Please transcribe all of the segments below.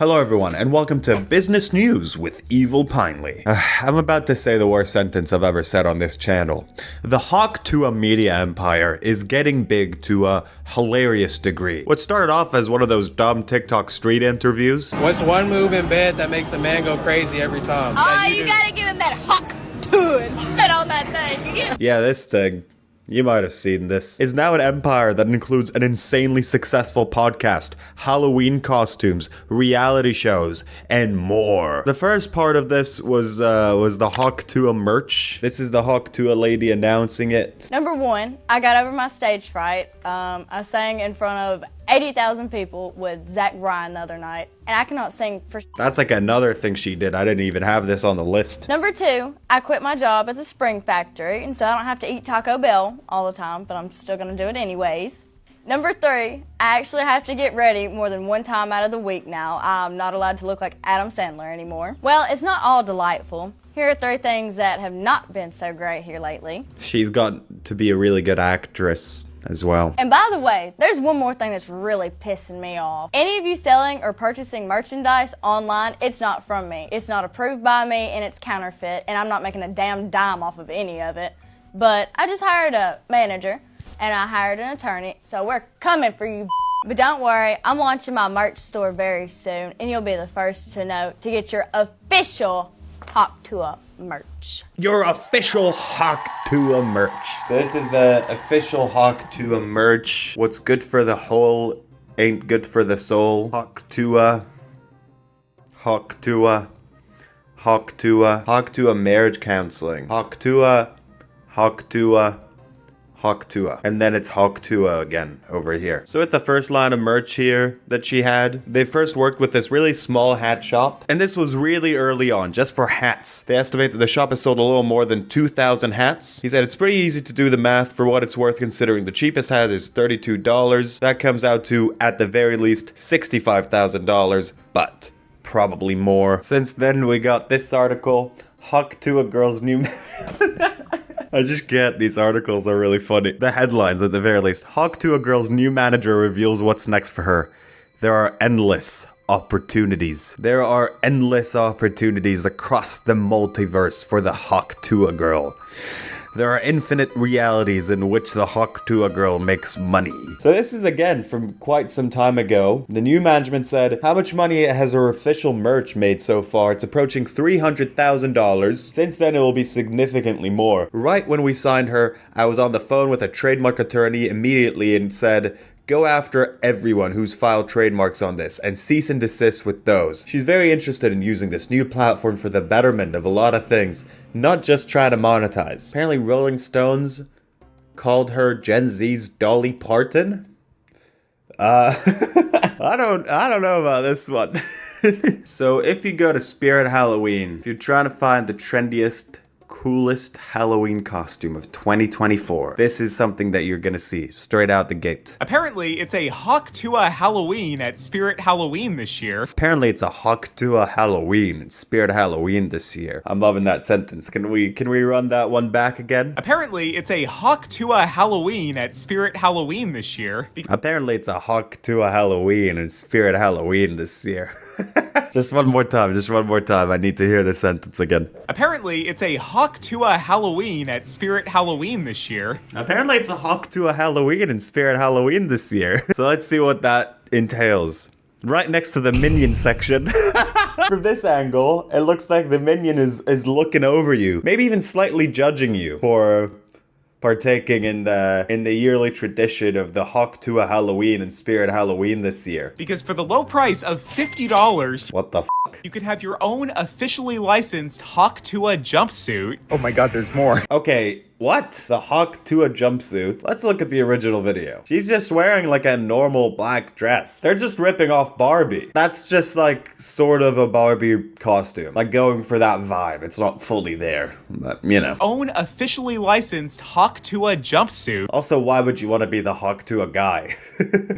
Hello everyone, and welcome to Business News with Evil Pinely. I'm about to say the worst sentence I've ever said on this channel. The Hawk Tuah media empire is getting big to a hilarious degree. What started off as one of those dumb TikTok street interviews. What's one move in bed that makes a man go crazy every time? Oh, you gotta give him that Hawk Tuah and spit on that thing. Yeah, this thing. You might have seen this. Is now an empire that includes an insanely successful podcast, Halloween costumes, reality shows, and more. The first part of this was the Hawk Tuah merch. This is the Hawk Tuah lady announcing it. Number one, I got over my stage fright. I sang in front of 80,000 people with Zach Bryan the other night, and I cannot sing for. That's like another thing she did. I didn't even have this on the list. Number two, I quit my job at the spring factory, and so I don't have to eat Taco Bell all the time, but I'm still gonna do it anyways. Number three, I actually have to get ready more than one time out of the week now. I'm not allowed to look like Adam Sandler anymore. Well, it's not all delightful. Here are three things that have not been so great here lately. She's got to be a really good actress as well. And by the way, there's one more thing that's really pissing me off. Any of you selling or purchasing merchandise online, it's not from me. It's not approved by me, and it's counterfeit, and I'm not making a damn dime off of any of it. But I just hired a manager, and I hired an attorney, so we're coming for you. But don't worry, I'm launching my merch store very soon, and you'll be the first to know to get your official Hawk Tuah merch. Your official Hawk Tuah merch. This is the official Hawk Tuah merch. What's good for the whole ain't good for the soul. Hawk Tuah. Hawk Tuah. Hawk Tuah. Hawk Tuah marriage counseling. Hawk Tuah. Hawk Tuah. Hawk Tuah. And then it's Hawk Tuah again over here. So with the first line of merch here that she had, they first worked with this really small hat shop. And this was really early on, just for hats. They estimate that the shop has sold a little more than 2,000 hats. He said it's pretty easy to do the math for what it's worth, considering the cheapest hat is $32. That comes out to, at the very least, $65,000, but probably more. Since then, we got this article, Hawk Tuah girl's new... I just can't. These articles are really funny. The headlines, at the very least. Hawk Tuah girl's new manager reveals what's next for her. There are endless opportunities. There are endless opportunities across the multiverse for the Hawk Tuah girl. There are infinite realities in which the Hawk Tuah girl makes money. So this is again from quite some time ago. The new management said how much money has her official merch made so far. It's approaching $300,000. Since then, it will be significantly more. Right when we signed her, I was on the phone with a trademark attorney immediately and said, go after everyone who's filed trademarks on this and cease and desist with those. She's very interested in using this new platform for the betterment of a lot of things, not just trying to monetize. Apparently Rolling Stones called her Gen Z's Dolly Parton. I don't know about this one. So if you go to Spirit Halloween, if you're trying to find the trendiest, coolest Halloween costume of 2024. This is something that you're gonna see straight out the gate. Apparently, it's a Hawk Tuah Halloween at Spirit Halloween this year. Apparently, it's a Hawk Tuah Halloween and Spirit Halloween this year. I'm loving that sentence. Can we run that one back again? Apparently, it's a Hawk Tuah Halloween at Spirit Halloween this year. Apparently, it's a Hawk Tuah Halloween and Spirit Halloween this year. Just one more time. I need to hear this sentence again. Apparently, it's a Hawk Tuah Halloween at Spirit Halloween this year. Apparently, it's a Hawk Tuah Halloween and Spirit Halloween this year. So let's see what that entails. Right next to the minion section. From this angle, it looks like the minion is looking over you. Maybe even slightly judging you for partaking in the yearly tradition of the Hawk Tuah Halloween and Spirit Halloween this year. Because for the low price of $50, what the f***? You could have your own officially licensed Hawk Tuah jumpsuit. Oh my god, there's more. Okay, what? The Hawk Tuah jumpsuit? Let's look at the original video. She's just wearing like a normal black dress. They're just ripping off Barbie. That's just like sort of a Barbie costume. Like going for that vibe. It's not fully there, but you know. Own officially licensed Hawk Tuah jumpsuit. Also, why would you want to be the Hawk Tuah guy?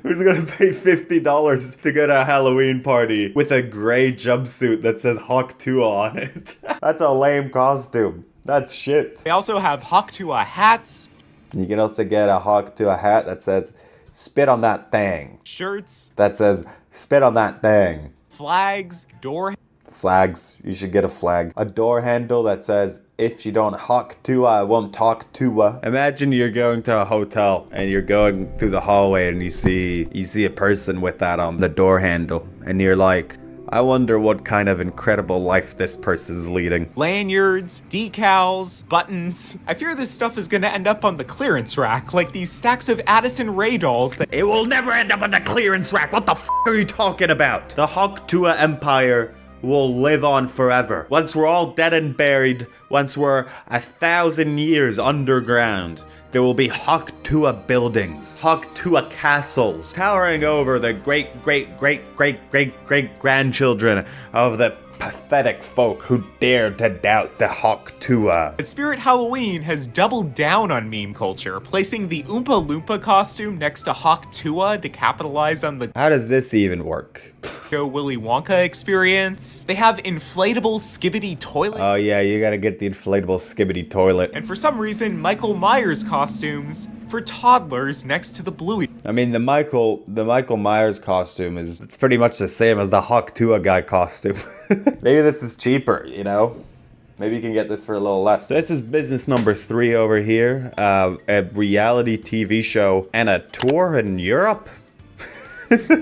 Who's gonna pay $50 to go to a Halloween party with a gray jumpsuit that says Hawk Tuah on it? That's a lame costume. That's shit. They also have Hawk Tuah hats. You can also get a Hawk Tuah hat that says, spit on that thing. Shirts. That says, spit on that thing. flags, door Flags. You should get a flag. A door handle that says, if you don't Hawk Tuah, I won't talk Tuah. Imagine you're going to a hotel and you're going through the hallway and you see a person with that on the door handle. And you're like, I wonder what kind of incredible life this person's leading. lanyards, decals, buttons. I fear this stuff is gonna end up on the clearance rack, like these stacks of Addison Rae dolls that— It will never end up on the clearance rack. What the f are you talking about? The Hawk Tuah empire will live on forever. Once we're all dead and buried, once we're 1,000 years underground, there will be Hawk Tuah buildings, Hawk Tuah castles, towering over the great-great-great-great-great-great-grandchildren of the pathetic folk who dared to doubt the Hawk Tuah. But Spirit Halloween has doubled down on meme culture, placing the Oompa Loompa costume next to Hawk Tuah to capitalize on the How does this even work? Willy Wonka experience. They have inflatable skibbity toilet. Oh yeah, you gotta get the inflatable skibbity toilet. And for some reason, Michael Myers costumes for toddlers next to the Bluey. I mean, the Michael Myers costume it's pretty much the same as the Hawk Tuah guy costume. Maybe this is cheaper, you know? Maybe you can get this for a little less. So this is business number 3 over here. A reality TV show and a tour in Europe?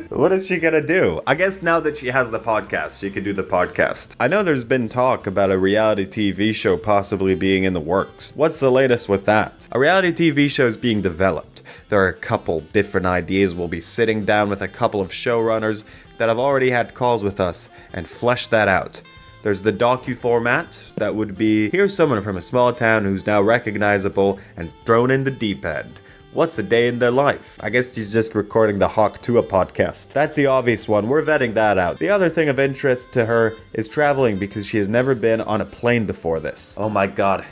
What is she gonna do? I guess now that she has the podcast, she could do the podcast. I know there's been talk about a reality TV show possibly being in the works. What's the latest with that? A reality TV show is being developed. There are a couple different ideas. We'll be sitting down with a couple of showrunners that have already had calls with us and flesh that out. There's the docu format that would be, here's someone from a small town who's now recognizable and thrown in the deep end. What's a day in their life? I guess she's just recording the Hawk Tuah podcast. That's the obvious one. We're vetting that out. The other thing of interest to her is traveling because she has never been on a plane before this. Oh my god.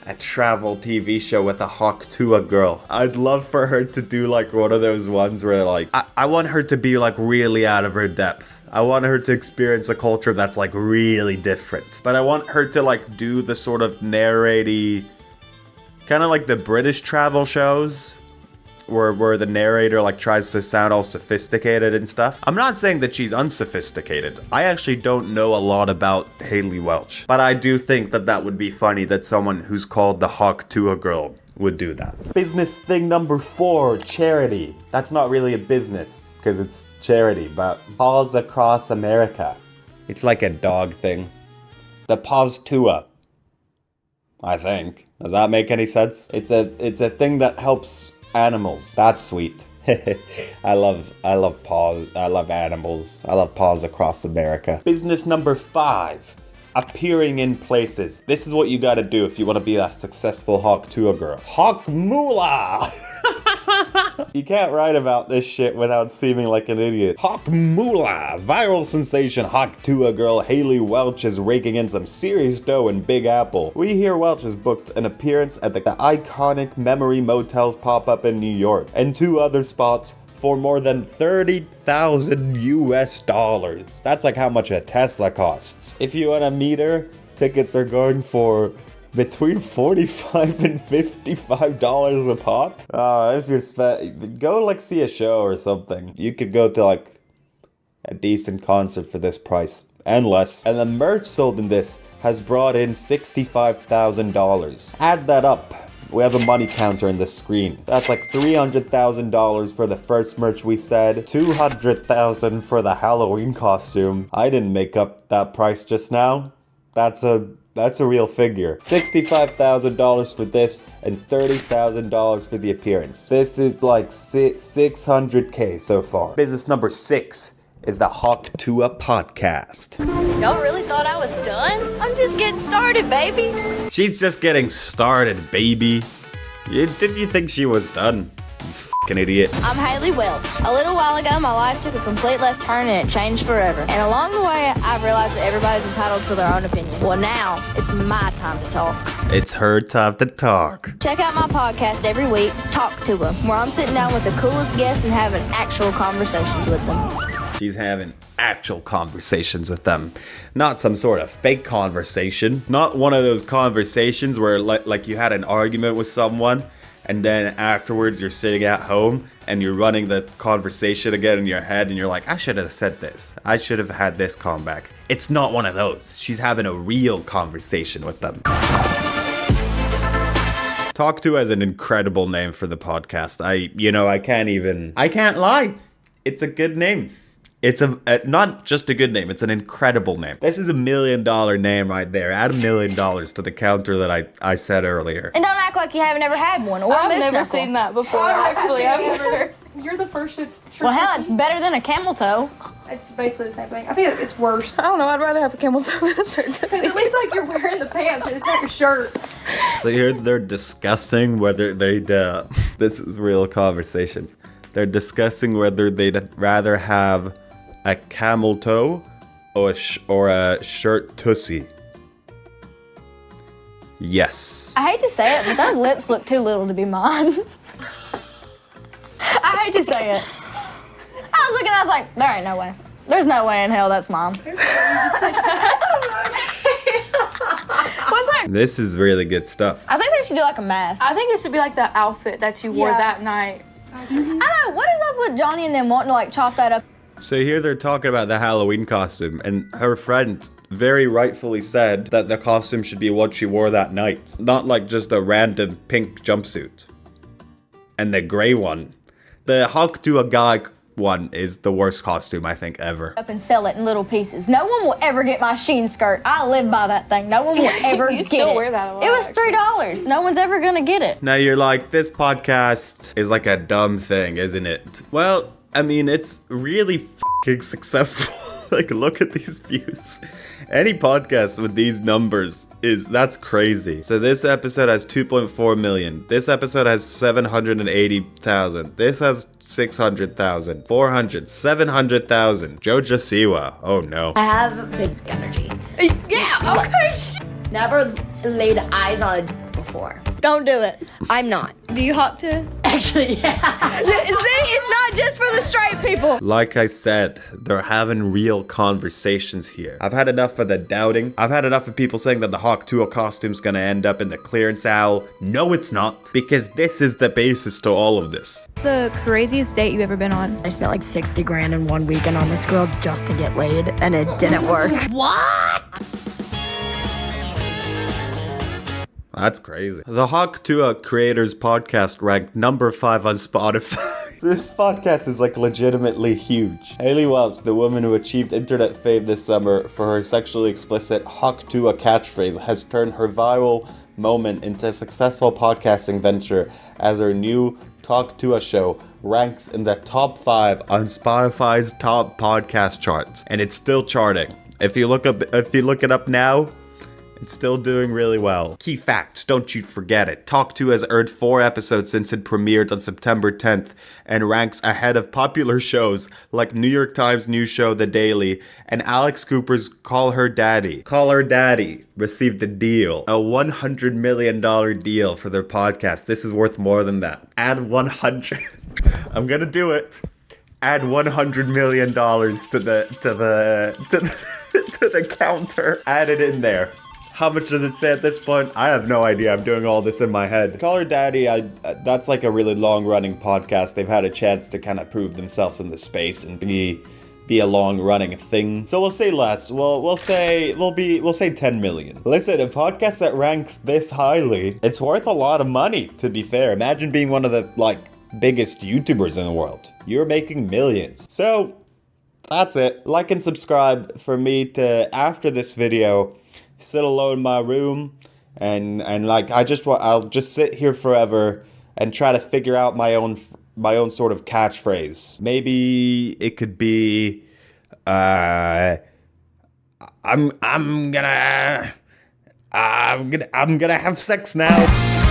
A travel TV show with a Hawk Tuah girl. I'd love for her to do like one of those ones where like, I want her to be like really out of her depth. I want her to experience a culture that's like really different. But I want her to like do the sort of narraty, kind of like the British travel shows where the narrator like tries to sound all sophisticated and stuff. I'm not saying that she's unsophisticated. I actually don't know a lot about Haley Welch, but I do think that that would be funny that someone who's called the Hawk Tuah girl would do that. Business thing number 4, charity. That's not really a business because it's charity, but Paws Across America. It's like a dog thing. The Paws Tuah. I think. Does that make any sense? It's a thing that helps animals. That's sweet. I love paws. I love animals. I love Paws Across America. Business number 5. Appearing in places. This is what you gotta do if you want to be a successful Hawk Tuah girl. Hawk Moolah! You can't write about this shit without seeming like an idiot. Hawk Moolah! Viral sensation Hawk Tuah girl Haley Welch is raking in some serious dough in Big Apple. We hear Welch has booked an appearance at the iconic Memory Motels pop-up in New York and 2 other spots for more than $30,000 US. That's like how much a Tesla costs. If you want to meet her, tickets are going for between $45 and $55 a pop. If you're go like see a show or something. You could go to like a decent concert for this price and less. And the merch sold in this has brought in $65,000. Add that up. We have a money counter in the screen. That's like $300,000 for the first merch we said. $200,000 for the Halloween costume. I didn't make up that price just now. That's a real figure. $65,000 for this and $30,000 for the appearance. This is like 600K so far. Business number 6 is the Hawk Tuah podcast. Y'all really thought I was done? I'm just getting started, baby. She's just getting started, baby. Did you think she was done? You fucking idiot. I'm Haley Welch. A little while ago, my life took a complete left turn and it changed forever. And along the way, I've realized that everybody's entitled to their own opinion. Well, now it's my time to talk. It's her time to talk. Check out my podcast every week, Talk Tuah, where I'm sitting down with the coolest guests and having actual conversations with them. She's having actual conversations with them. Not some sort of fake conversation. Not one of those conversations where like you had an argument with someone and then afterwards you're sitting at home and you're running the conversation again in your head and you're like, I should have said this. I should have had this comeback. It's not one of those. She's having a real conversation with them. Talk Tuah is an incredible name for the podcast. I can't lie. It's a good name. It's not just a good name, it's an incredible name. This is $1 million name right there. Add $1 million to the counter that I said earlier. And don't act like you haven't ever had one. Or I've never seen that before, actually. I've never. You're the first. Well, hell, it's better than a camel toe. It's basically the same thing. I think it's worse. I don't know. I'd rather have a camel toe than a shirt. Because at least like you're wearing the pants and it's not your shirt. So here they're discussing whether this is real conversations. They're discussing whether they'd rather have a camel toe or a shirt tussie. Yes. I hate to say it, but those lips look too little to be mine. I hate to say it. I was looking, I was like, there ain't no way. There's no way in hell that's mom. What's that? This is really good stuff. I think they should do like a mask. I think it should be like the outfit that you wore that night. I know, what is up with Johnny and them wanting to like chop that up? So here they're talking about the Halloween costume, and her friend very rightfully said that the costume should be what she wore that night. Not like just a random pink jumpsuit. And the gray one. The Hawk Tuah guy one is the worst costume I think ever. Up and sell it in little pieces. No one will ever get my Sheen skirt. I live by that thing. No one will ever You get still it. wear that a lot, It was $3. No one's ever gonna get it. Now you're like, this podcast is like a dumb thing, isn't it? Well, I mean, it's really fucking successful. Like, look at these views. Any podcast with these numbers that's crazy. So this episode has 2.4 million. This episode has 780,000. This has 600,000. 400, 700,000. Jojo Siwa. Oh no. I have big energy. Yeah, okay. Never laid eyes on it before. Don't do it. I'm not. Do you Hawk Tuah? Actually, yeah. See, it's not just for the straight people. Like I said, they're having real conversations here. I've had enough of the doubting. I've had enough of people saying that the Hawk Tuah costume's gonna end up in the clearance aisle. No, it's not. Because this is the basis to all of this. What's the craziest date you've ever been on? I spent like 60 grand in one weekend on this girl just to get laid, and it didn't work. What? That's crazy. The Hawk Tuah Creators Podcast ranked number 5 on Spotify. This podcast is like legitimately huge. Haley Welch, the woman who achieved internet fame this summer for her sexually explicit Hawk Tuah catchphrase, has turned her viral moment into a successful podcasting venture as her new Talk Tuah show ranks in the top 5 on Spotify's top podcast charts, and it's still charting. If you look it up now, it's still doing really well. Key facts, don't you forget it. Talk Tuah has aired 4 episodes since it premiered on September 10th and ranks ahead of popular shows like New York Times news show The Daily and Alex Cooper's Call Her Daddy. Call Her Daddy received a deal, a $100 million deal for their podcast. This is worth more than that. Add 100. I'm gonna do it. Add $100 million to the counter. Add it in there. How much does it say at this point? I have no idea. I'm doing all this in my head. Call Her Daddy, that's like a really long-running podcast. They've had a chance to kind of prove themselves in the space and be a long-running thing. So we'll say less. We'll say 10 million. Listen, a podcast that ranks this highly, it's worth a lot of money, to be fair. Imagine being one of the biggest YouTubers in the world. You're making millions. So that's it. Like and subscribe for me to, after this video, sit alone in my room and I'll just sit here forever and try to figure out my own sort of catchphrase. Maybe it could be I'm gonna have sex now.